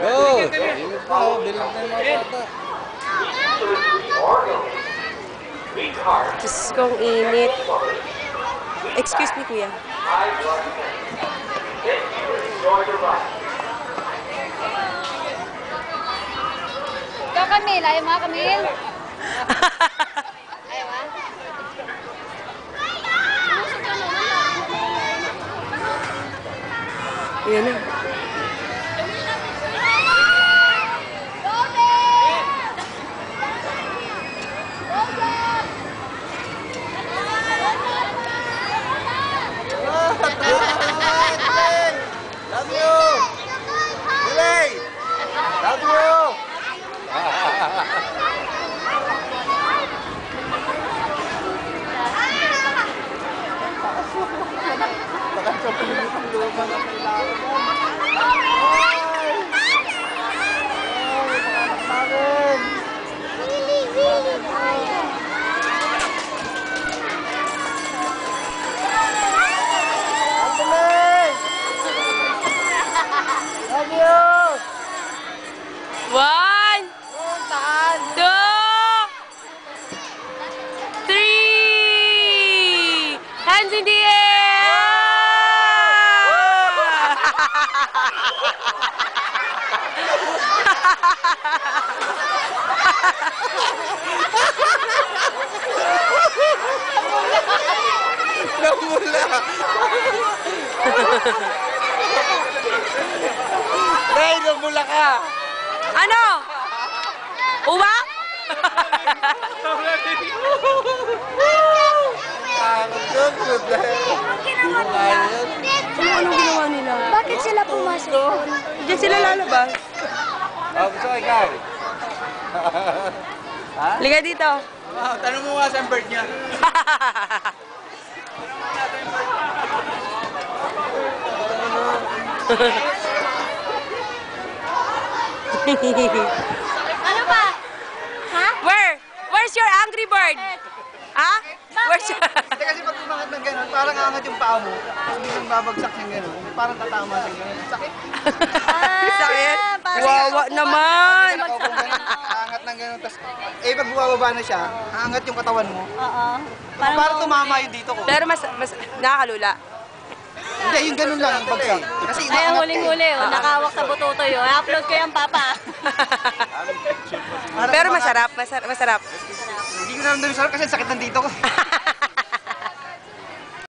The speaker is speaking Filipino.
Go! Ingat pa, bilang na yung mga bata. Diyos kong init. Excuse me, kuya. Ikaw, Camille. Ayaw mo, Camille? Ayaw mo? Ayan na. Love you! Bilay! Love you! Baka sa pilimitang luma na kailangan mo. Love you! 1, 2, 3! Hands in the air! Namula! Ray, namula ka! Ano? Uwak? Good dahil. Anong ginawa nila? Bakit sila pumasok? Diyan sila lalabas. Oh, gusto ko ikaw. Ha? Liga dito. Tanong mo nga sa bird niya. Ano ba? Ha? Where's your angry bird? Ha? Where's your... Hindi kasi pag umangat ng gano'n, parang angat yung paa mo. Tapos biglang babagsak ng gano'n. Parang tatama ng gano'n. Sakit. Sakit? parang- Wawa naman. Angat ng gano'n. Tapos, pag bumababa na siya, angat yung katawan mo. Oo. Parang tumama yung dito ko. Pero mas nakakalula. Hindi, yung gano'n lang yung bagsak. Kasi Ay, ang inaangat huling-huli, nakawak sa bututoy. I-upload ko yung papa. Pero masarap. Hindi ko naman sarap kasi sakit ng dito ko.